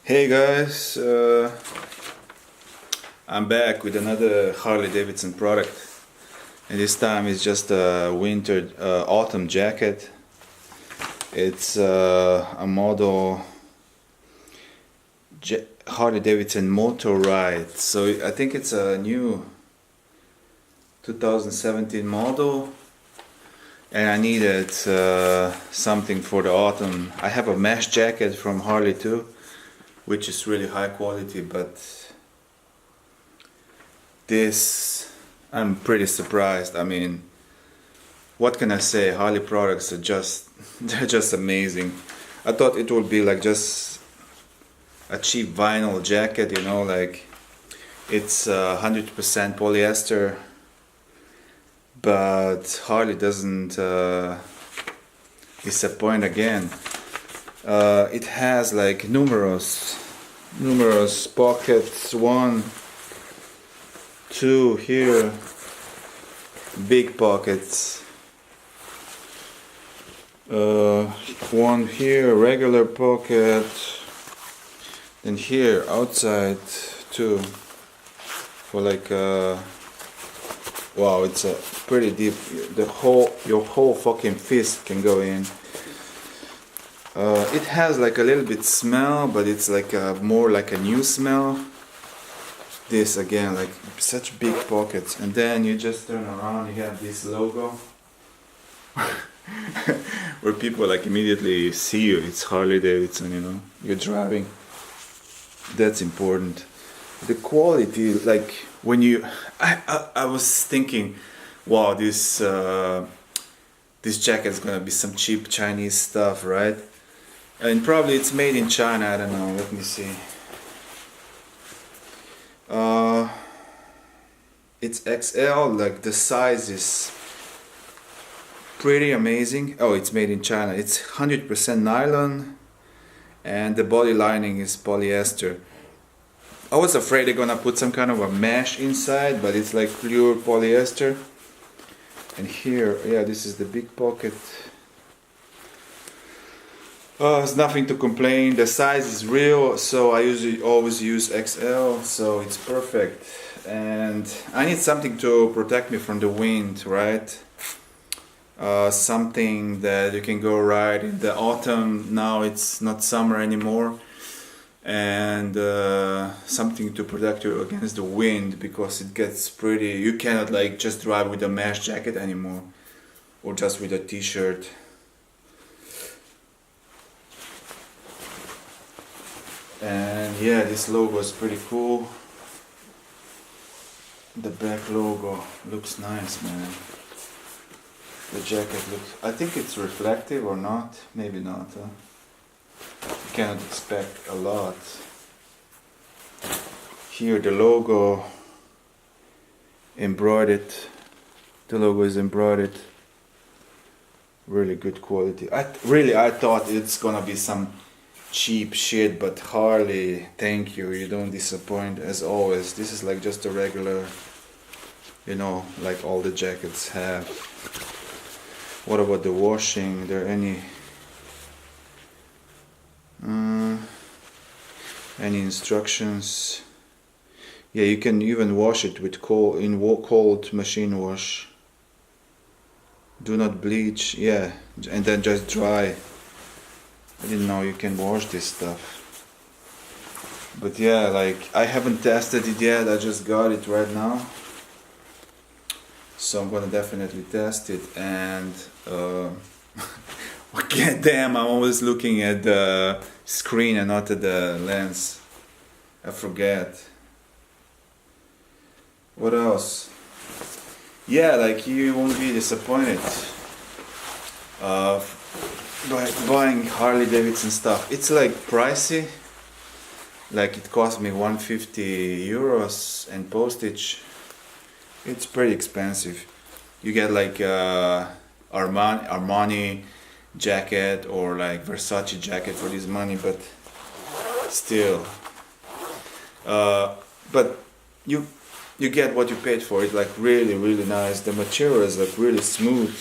Hey guys, I'm back with another Harley Davidson product, and this time it's just a winter autumn jacket. It's a model Harley Davidson Moto ride, so I think it's a new 2017 model, and I needed something for the autumn. I have a mesh jacket from Harley too, which is really high quality, but this, I'm pretty surprised. I mean, what can I say? Harley products are just they're just amazing. I thought it would be like just a cheap vinyl jacket, you know, like it's 100% polyester, but Harley doesn't disappoint again. It has like numerous pockets. 1, 2 here, big pockets. 1 here, regular pocket. Then here outside too, for like wow, it's a pretty deep. Your whole fucking fist can go in. It has like a little bit smell, but it's like more like a new smell. This again, like such big pockets, and then you just turn around, you have this logo where people like immediately see you. It's Harley Davidson, you know, you're driving. That's important. The quality, like when you, I was thinking, wow, this jacket's gonna be some cheap Chinese stuff, right? And probably it's made in China, I don't know, let me see. It's XL, like the size is pretty amazing. Oh, it's made in China. It's 100% nylon, and the body lining is polyester. I was afraid they're gonna put some kind of a mesh inside, but it's like pure polyester. And here, yeah, this is the big pocket. There's nothing to complain. The size is real, so I usually always use XL, so it's perfect. And I need something to protect me from the wind, right? Something that you can go ride in the autumn. Now it's not summer anymore, and something to protect you against the wind, because it gets pretty. You cannot like just drive with a mesh jacket anymore, or just with a t-shirt. And yeah, this logo is pretty cool. The back logo looks nice, man. The jacket looks, I think it's reflective or not, maybe not, huh? You cannot expect a lot. Here the logo embroidered, the logo is embroidered. Really good quality. I thought it's gonna be some cheap shit, but Harley, thank you, you don't disappoint as always. This is like just a regular, you know, like all the jackets have. What about the washing? There any instructions? Yeah, you can even wash it with cold machine wash. Do not bleach, yeah, and then just dry. I didn't know you can wash this stuff. But yeah, like I haven't tested it yet, I just got it right now. So I'm gonna definitely test it. And okay, damn, I'm always looking at the screen and not at the lens. I forget. What else? Yeah, like you won't be disappointed by buying Harley Davidson stuff. It's like pricey, like it cost me 150 euros and postage. It's pretty expensive. You get like Armani jacket or like Versace jacket for this money, but still, but you get what you paid for. It's like really nice. The material is like really smooth.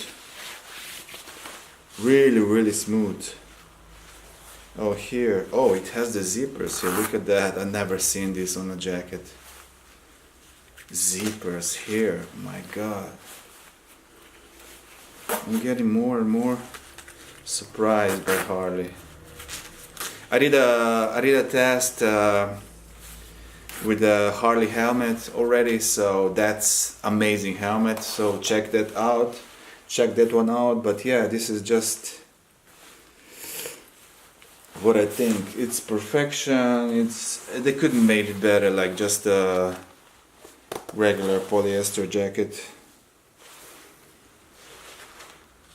Really smooth. Oh, here. Oh, it has the zippers here. Look at that. I've never seen this on a jacket. Zippers here. My God. I'm getting more and more surprised by Harley. I did a test with the Harley helmet already, so that's amazing helmet. So check that out. Check that one out. But yeah, this is just what I think. It's perfection. They couldn't made it better, like just a regular polyester jacket.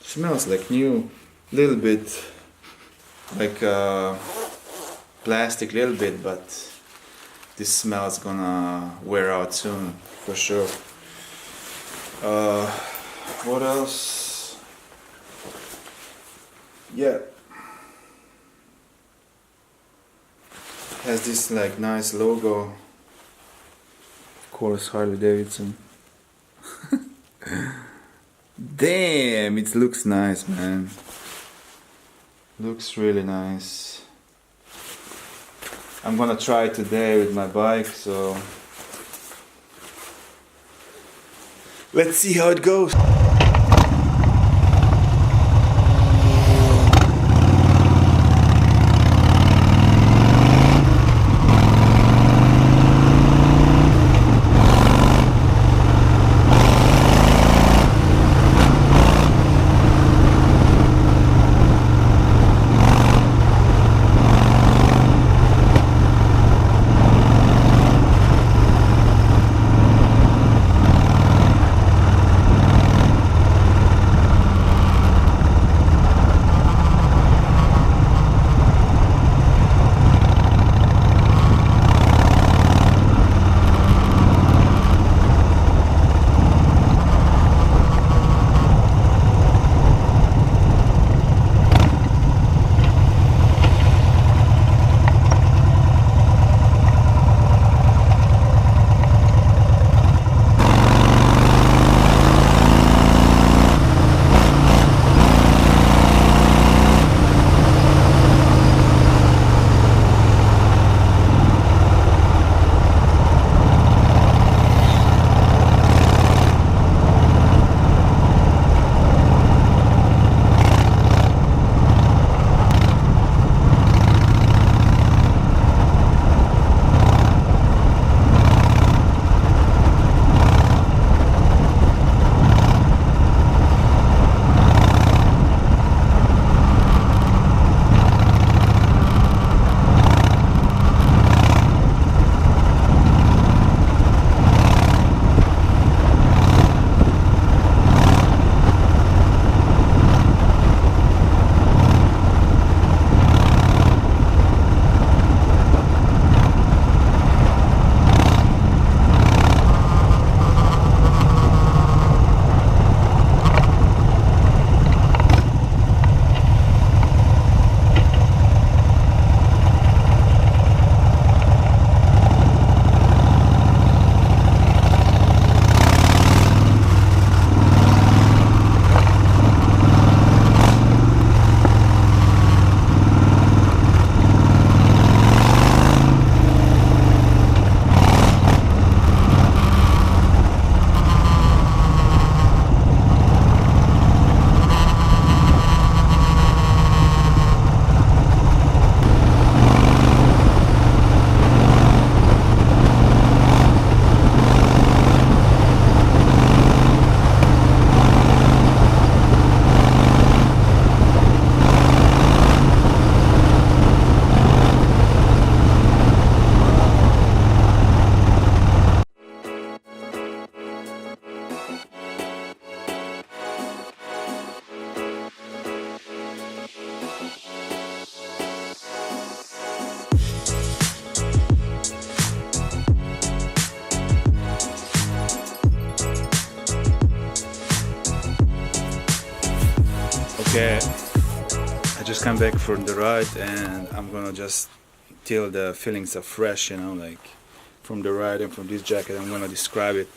Smells like new, little bit like plastic, little bit, but this smell's gonna wear out soon for sure. What else? Yeah. Has this like nice logo. Of course, Harley Davidson. Damn, it looks nice, man. Looks really nice. I'm gonna try today with my bike, so let's see how it goes. Okay, I just come back from the ride and I'm gonna just till the feelings are fresh, you know, like from the ride and from this jacket. I'm gonna describe it.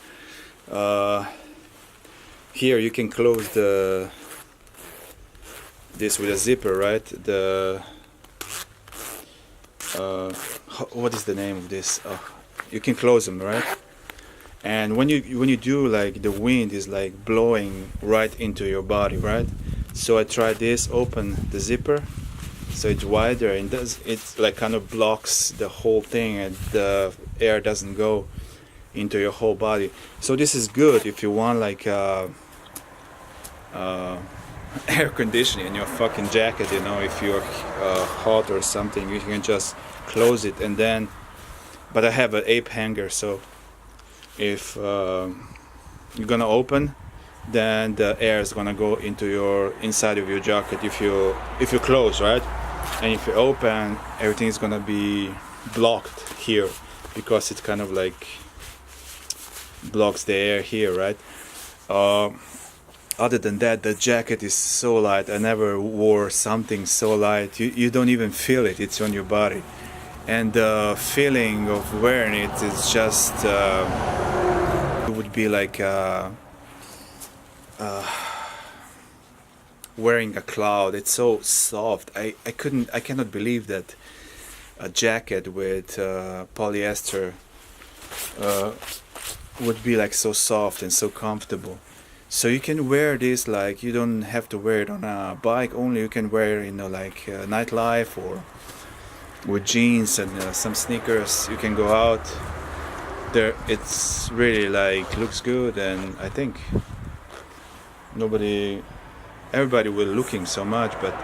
Here you can close this with a zipper, right? what is the name of this? You can close them, right? And when you do, like, the wind is like blowing right into your body, right? So I tried this, open the zipper, so it's wider, and it like kind of blocks the whole thing, and the air doesn't go into your whole body. So this is good if you want like air conditioning in your fucking jacket, you know, if you're hot or something, you can just close it. And then, but I have an ape hanger, so if you're gonna open, then the air is gonna go into your inside of your jacket if you close, right? And if you open, everything is gonna be blocked here, because it kind of like blocks the air here, right? Other than that, the jacket is so light. I never wore something so light. You don't even feel it. It's on your body, and the feeling of wearing it is just it would be like wearing a cloud. It's so soft. I cannot believe that a jacket with polyester would be like so soft and so comfortable. So you can wear this, like, you don't have to wear it on a bike only. You can wear it, you know, like nightlife, or with jeans and some sneakers. You can go out there. It's really like looks good, and I think everybody was looking so much, but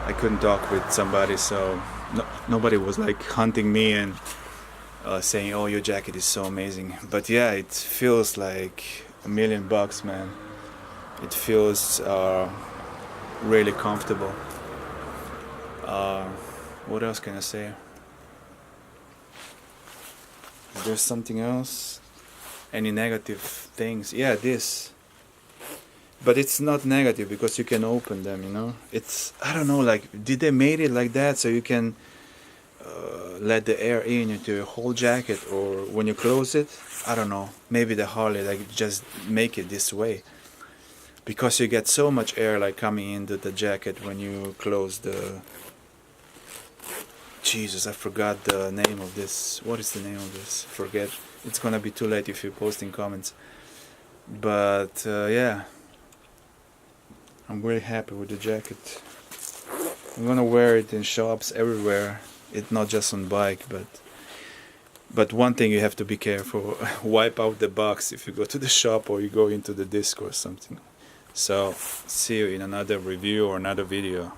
I couldn't talk with somebody, so nobody was like hunting me and saying, "Oh, your jacket is so amazing." But yeah, it feels like $1 million, man. It feels really comfortable. What else can I say? Is there something else? Any negative things? Yeah, this. But it's not negative because you can open them, you know. It's, I don't know, like, did they made it like that so you can let the air in into your whole jacket, or when you close it? I don't know. Maybe the Harley like just make it this way, because you get so much air like coming into the jacket when you close the. Jesus, I forgot the name of this. What is the name of this? Forget. It's gonna be too late if you're posting comments. But yeah, I'm really happy with the jacket. I'm gonna wear it in shops everywhere. It's not just on bike, but one thing you have to be careful: wipe out the box if you go to the shop or you go into the disc or something. So see you in another review or another video.